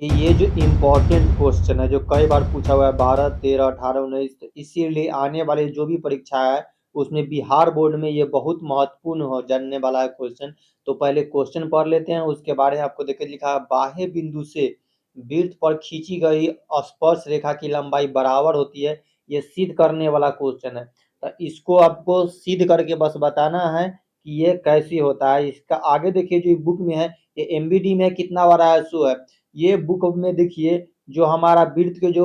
कि ये जो इम्पोर्टेंट क्वेश्चन है जो कई बार पूछा हुआ है 12, 13, 18, 19, तो इसीलिए आने वाले जो भी परीक्षा है उसमें बिहार बोर्ड में ये बहुत महत्वपूर्ण हो जानने वाला है क्वेश्चन। तो पहले क्वेश्चन पढ़ लेते हैं, उसके बारे में आपको देखिए लिखा है बाह्य बिंदु से वृत्त पर खींची गई स्पर्श रेखा की लंबाई बराबर होती है। ये सिद्ध करने वाला क्वेश्चन है, तो इसको आपको सिद्ध करके बस बताना है कि ये कैसे होता है। इसका आगे देखिए जो बुक में है ये एमबीडी में कितना बड़ा है सो है। ये बुक में देखिए जो हमारा वृत्त के जो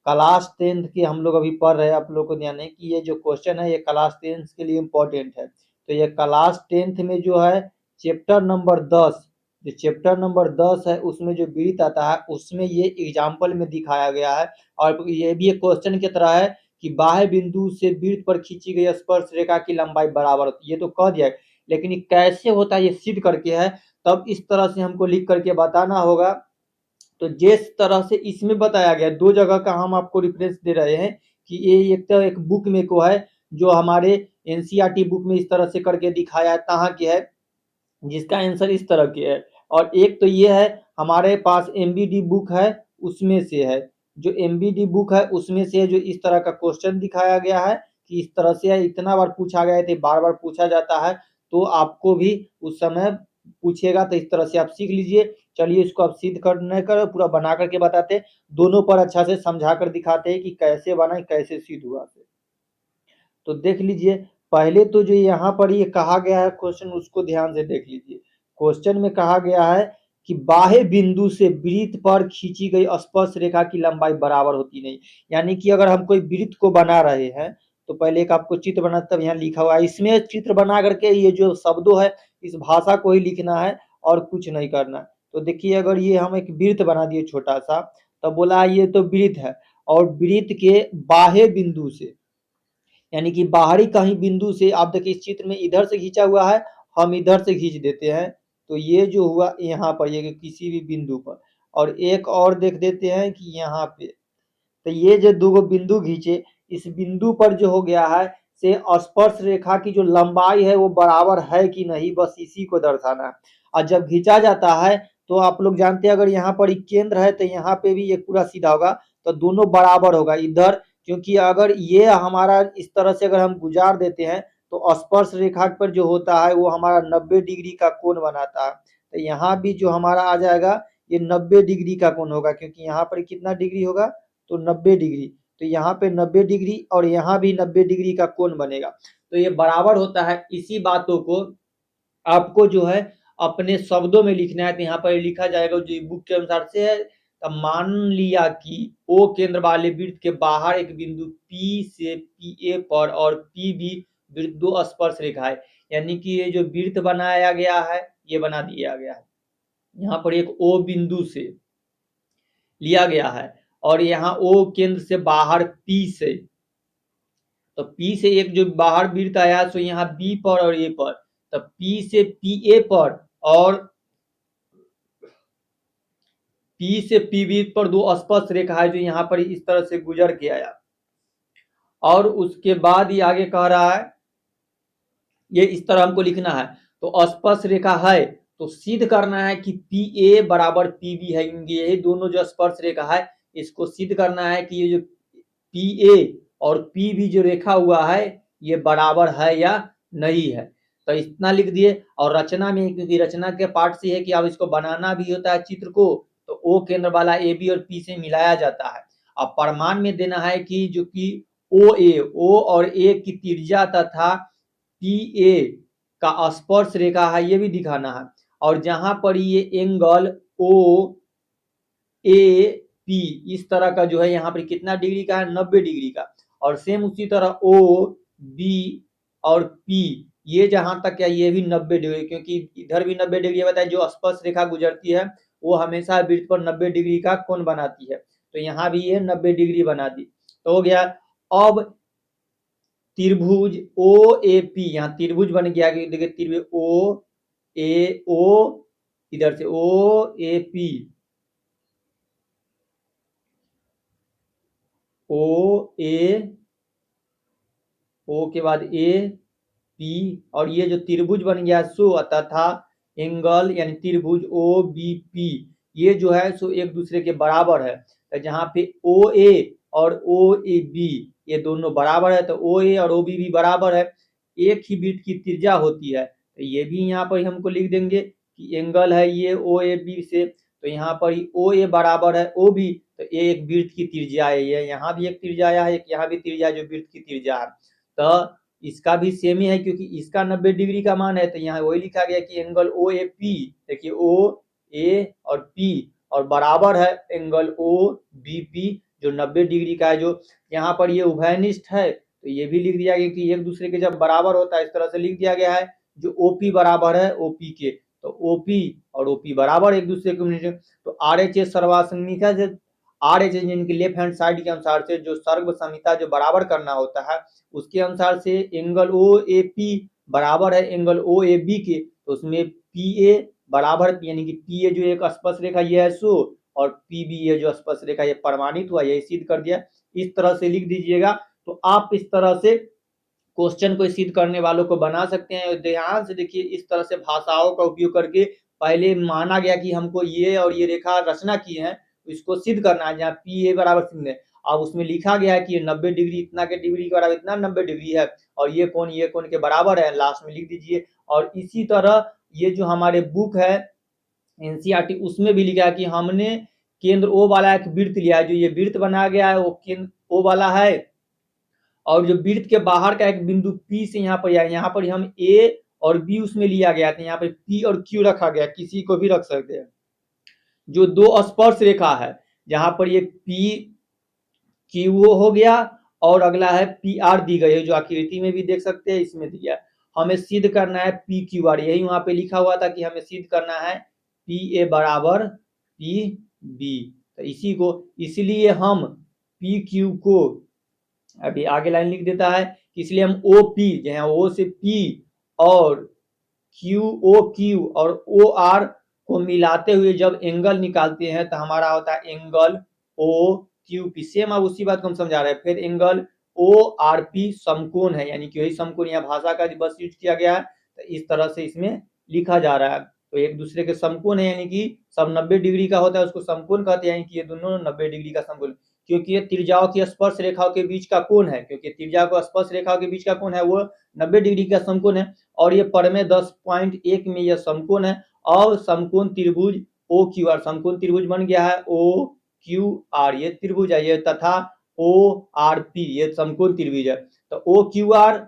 क्लास 10th के हम लोग अभी पढ़ रहे हैं, आप लोग को ध्यान है कि ये जो क्वेश्चन है ये क्लास 10th के लिए इम्पोर्टेंट है। तो ये क्लास 10th में जो है चैप्टर नंबर 10, जो चैप्टर नंबर 10 है उसमें जो वृत्त आता है उसमें ये एग्जाम्पल में दिखाया गया है। और ये भी एक क्वेश्चन की तरह है कि बाह्य बिंदु से वृत्त पर खींची गई स्पर्श रेखा की लंबाई बराबर होती है, ये तो कह दिया है, लेकिन ये कैसे होता है ये सिद्ध करके है। तब इस तरह से हमको लिख करके बताना होगा। तो जिस तरह से इसमें बताया गया दो जगह का हम आपको रेफरेंस दे रहे हैं कि ये एक तो एक बुक में को है जो हमारे एनसीईआरटी बुक में इस तरह से करके दिखाया है कहाँ के है, जिसका आंसर इस तरह के है। और एक तो ये है हमारे पास एमबीडी बुक है उसमें से है, जो एमबीडी बुक है उसमें से जो इस तरह का क्वेश्चन दिखाया गया है कि इस तरह से है, इतना बार पूछा गया है तो बार बार पूछा जाता है। तो आपको भी उस समय पूछेगा तो इस तरह से आप सीख लीजिए। चलिए इसको आप सिद्ध करने कर पूरा बना करके बताते हैं, दोनों पर अच्छा से समझा कर दिखाते हैं कि कैसे बना कैसे सिद्ध हुआ। तो देख लीजिए पहले तो जो यहाँ पर ये कहा गया है क्वेश्चन उसको ध्यान से देख लीजिए। क्वेश्चन में कहा गया है कि बाह्य बिंदु से वृत्त पर खींची गई स्पर्श रेखा की लंबाई बराबर होती नहीं। यानी कि अगर हम कोई वृत्त को बना रहे हैं तो पहले एक आपको चित्र बना, तब यहाँ लिखा हुआ है इसमें चित्र बना करके ये जो शब्दों है इस भाषा को ही लिखना है और कुछ नहीं करना। तो देखिए अगर ये हम एक वृत्त बना दिए छोटा सा, तो बोला ये तो वृत्त है और वृत्त के बाह्य बिंदु से यानी कि बाहरी कहीं बिंदु से आप देखिए इस चित्र में इधर से खींचा हुआ है, हम इधर से खींच देते हैं तो ये जो हुआ यहाँ पर ये किसी भी बिंदु पर, और एक और देख देते हैं कि यहाँ पे तो ये जो दो बिंदु खींचे इस बिंदु पर जो हो गया है से स्पर्श रेखा की जो लंबाई है वो बराबर है कि नहीं, बस इसी को दर्शाना है। और जब खींचा जाता है तो आप लोग जानते हैं अगर यहाँ पर केंद्र है तो यहाँ पे भी ये पूरा सीधा होगा, तो दोनों बराबर होगा इधर, क्योंकि अगर ये हमारा इस तरह से अगर हम गुजार देते हैं तो स्पर्श रेखा पर जो होता है वो हमारा 90 डिग्री का कोण बनाता है। तो यहाँ भी जो हमारा आ जाएगा ये 90 डिग्री का कोण होगा, क्योंकि यहाँ पर कितना डिग्री होगा तो 90 डिग्री, तो यहाँ पे 90 डिग्री और यहाँ भी 90 डिग्री का कोण बनेगा। तो ये बराबर होता है। इसी बातों को आपको जो है अपने शब्दों में लिखना है, तो यहाँ पर लिखा जाएगा जो बुक के अनुसार से है। तब मान लिया कि ओ केंद्र वाले वृत्त के बाहर एक बिंदु पी से पी ए पर और पी बी वृत्त दो स्पर्श रेखा है। यानी कि ये जो वृत्त बनाया गया है ये बना दिया गया है, यहाँ पर एक ओ बिंदु से लिया गया है और यहाँ ओ केंद्र से बाहर पी से, तो पी से एक जो बाहर वृत्त आया सो यहाँ बी पर और ए पर, तो पी से पी ए पर और पी से पी बी पर दो स्पर्श रेखा है जो यहाँ पर इस तरह से गुजर के आया। और उसके बाद ये आगे कह रहा है ये इस तरह हमको लिखना है। तो स्पर्श रेखा है तो सिद्ध करना है कि पी ए बराबर पी बी है, ये दोनों जो स्पर्श रेखा है इसको सिद्ध करना है कि ये जो पी ए और पी बी जो रेखा हुआ है ये बराबर है या नहीं है। तो इतना लिख दिए। और रचना में क्योंकि रचना के पार्ट से है कि अब इसको बनाना भी होता है चित्र को, तो ओ केंद्र वाला ए बी और पी से मिलाया जाता है। अब प्रमाण में देना है कि जो कि ओ और ए की त्रिज्या तथा पी ए का स्पर्श रेखा है ये भी दिखाना है। और जहां पर ये एंगल ओ ए पी इस तरह का जो है यहाँ पर कितना डिग्री का है 90 डिग्री का, और सेम उसी तरह ओ बी और पी ये जहां तक है ये भी 90 डिग्री, क्योंकि इधर भी 90 डिग्री बताया जो स्पर्श रेखा गुजरती है वो हमेशा वृत्त पर 90 डिग्री का कोण बनाती है। तो यहाँ भी ये 90 डिग्री बना दी तो हो गया। अब त्रिभुज ओ ए पी, यहाँ त्रिभुज बन गया, देखिए त्रिभुज ओ इधर से ओ ए पी, ओ ए ओ के बाद ए पी, और ये जो त्रिभुज बन गया सो तथा एंगल यानी त्रिभुज ओ बी पी ये जो है सो एक दूसरे के बराबर है। तो जहाँ पे ओ ए और ओ ए बी ये दोनों बराबर है, तो ओ ए और ओ बी भी बराबर है, एक ही वृत्त की त्रिज्या होती है। तो ये भी यहाँ पर हमको लिख देंगे कि एंगल है ये ओ ए बी से, तो यहाँ पर ओ ए बराबर है ओ बी, तो ये एक वृत्त की त्रिज्या है, ये यहाँ भी एक त्रिज्या है, एक यहाँ भी त्रिज्या है जो वृत्त की त्रिज्या है। तो इसका भी सेम ही है क्योंकि इसका 90 डिग्री का मान है, तो यहाँ वही लिखा गया कि एंगल ओ ए पी, देखिए ओ ए और पी और बराबर है एंगल ओ बी पी जो 90 डिग्री का है, जो यहाँ पर ये उभयनिष्ठ है, तो ये भी लिख दिया गया कि एक दूसरे के जब बराबर होता है इस तरह से लिख दिया गया है, जो ओपी बराबर है ओपी के, तो ओपी और ओपी बराबर एक दूसरे के। तो आर एच एस सर्वासंगीता से आर एच एस इनके लेफ्ट हैंड साइड के अनुसार से जो सर्व समीता जो बराबर करना होता है उसके अनुसार से एंगल ओ ए पी बराबर है एंगल ओ ए बी के, तो उसमें पी ए बराबर यानी कि पी ए जो एक स्पर्श रेखा ये है सो, और पी बी ए जो स्पर्श रेखा ये प्रमाणित हुआ, यही सिद्ध कर दिया, इस तरह से लिख दीजिएगा। तो आप इस तरह से क्वेश्चन को सिद्ध करने वालों को बना सकते हैं। ध्यान से देखिए, इस तरह से भाषाओं का उपयोग करके पहले माना गया कि हमको ये और ये रेखा रचना की है, इसको सिद्ध करना है, जहाँ पी ए बराबर सिद्ध है। अब उसमें लिखा गया है कि ये 90 डिग्री इतना के डिग्री के बराबर इतना 90 डिग्री है और ये कोण के बराबर है, लास्ट में लिख दीजिए। और इसी तरह ये जो हमारे बुक है एनसीईआरटी उसमें भी लिखा है कि हमने केंद्र ओ वाला एक वृत्त लिया है, जो ये वृत्त बनाया गया है वो केंद्र ओ वाला है, और जो वृत्त के बाहर का एक बिंदु P से यहाँ पर यहाँ पर हम A और B उसमें लिया गया था, यहाँ पे P और Q रखा गया, किसी को भी रख सकते हैं। जो दो स्पर्श रेखा है जहां पर ये P Q हो गया और अगला है PR दी गई है, जो आकृति में भी देख सकते हैं इसमें दिया है। हमें सिद्ध करना है PQR, यही वहां पे लिखा हुआ था कि हमें सिद्ध करना है PA बराबर PB, तो इसी को इसलिए हम PQ को अभी आगे लाइन लिख देता है कि इसलिए हम ओ पी जहाँ ओ से पी और क्यू ओ क्यू और ओ आर को मिलाते हुए जब एंगल निकालते हैं तो हमारा होता है angle O Q P. Same अब उसी बात को हम समझा रहे हैं। फिर एंगल ओ आर पी समकोण है, यानी कि वही समकोण यहाँ भाषा का बस यूज किया गया है, तो इस तरह से इसमें लिखा जा रहा है। तो एक दूसरे के समकोण है, यानी कि सब 90 डिग्री का होता है उसको समकोण कहते हैं, यानी कि ये दोनों 90 डिग्री का समकोण, क्योंकि ये त्रिज्याओं की स्पर्श रेखाओं के बीच का कोण है, क्योंकि त्रिज्या को स्पर्श रेखाओं के बीच का कोण है वो 90 डिग्री का समकोण है, और ये परमे 10.1 में यह समकोण है। और समकोण त्रिभुज ओ क्यू आर, समकोण त्रिभुज बन गया है ओ क्यू आर, ये त्रिभुज है ये, तथा ओ आर पी ये समकोण त्रिभुज है। तो O Q R,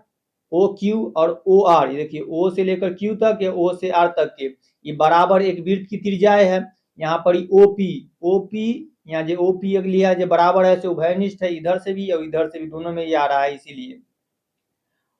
O Q और ओ आर, ये देखिए ओ से लेकर क्यू तक या ओ से आर तक के ये बराबर एक वृत्त की त्रिज्याएं है। यहाँ पर ओ पी यहाँ जो ओपी लिया जो बराबर है से उभयनिष्ठ है, इधर से भी और इधर से भी दोनों में ये आ रहा है, इसीलिए।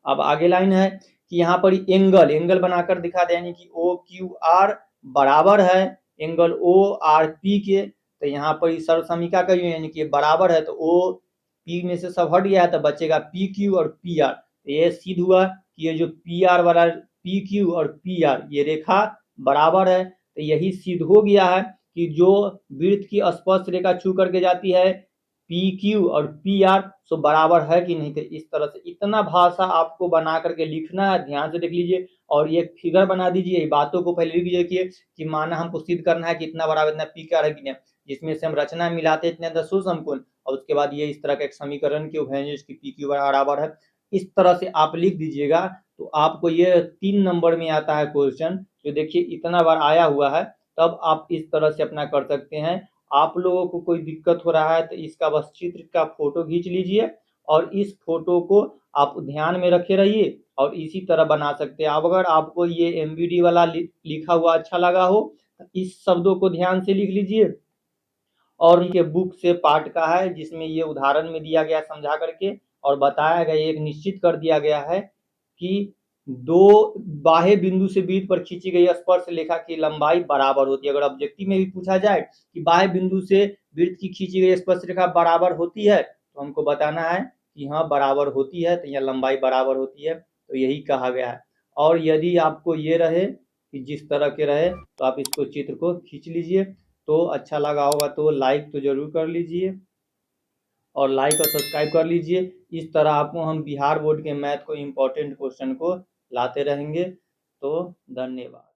अब आगे लाइन है कि यहाँ पर एंगल बनाकर दिखा दे, यानी कि ओ क्यू आर बराबर है एंगल ओ आर पी के, तो यहाँ पर सर्वसमीका का यानी कि बराबर है, तो ओ पी में से सब हट गया तो बचेगा पी क्यू और पी आर। तो ये सिद्ध हुआ कि ये जो पी आर वाला पी क्यू और पी आर ये रेखा बराबर है। तो यही सिद्ध हो गया है कि जो वृत्त की स्पर्श रेखा छू करके जाती है पी क्यू और पी आर सो बराबर है कि नहीं। तो इस तरह से इतना भाषा आपको बना करके लिखना है, ध्यान से देख लीजिए। और ये फिगर बना दीजिए, बातों को पहले लिख दीजिए कि माना हमको सिद्ध करना है कि इतना बराबर इतना पी क्यू आर है कि नहीं, जिसमें से हम रचना मिलाते इतने दसों समकोण, और उसके बाद ये इस तरह का एक समीकरण के उभयनिष्ठ की पी क्यू बराबर है, इस तरह से आप लिख दीजिएगा। तो आपको ये 3 नंबर में आता है क्वेश्चन, जो देखिए इतना बार आया हुआ है, तब आप इस तरह से अपना कर सकते हैं। आप लोगों को कोई दिक्कत हो रहा है तो इसका बस चित्र का फोटो खींच लीजिए और इस फोटो को आप ध्यान में रखे रहिए और इसी तरह बना सकते हैं। अब अगर आपको ये एमवीडी वाला लिखा हुआ अच्छा लगा हो तो इस शब्दों को ध्यान से लिख लीजिए। और ये बुक से पार्ट का है जिसमें ये उदाहरण में दिया गया समझा करके और बताया गया, एक निश्चित कर दिया गया है कि दो बाह्य बिंदु से वृत्त पर खींची गई स्पर्श रेखा की लंबाई बराबर होती है। अगर ऑब्जेक्टिव में भी पूछा जाए कि बाह्य बिंदु से वृत्त की खींची गई स्पर्श रेखा बराबर होती है, तो हमको बताना है कि हाँ बराबर होती है, तो यह लंबाई बराबर होती है, तो यही कहा गया है। और यदि आपको ये रहे कि जिस तरह के रहे तो आप इसको चित्र को खींच लीजिए। तो अच्छा लगा होगा तो लाइक तो जरूर कर लीजिए और लाइक और सब्सक्राइब कर लीजिए। इस तरह आपको हम बिहार बोर्ड के मैथ को इम्पोर्टेंट क्वेश्चन को लाते रहेंगे। तो धन्यवाद।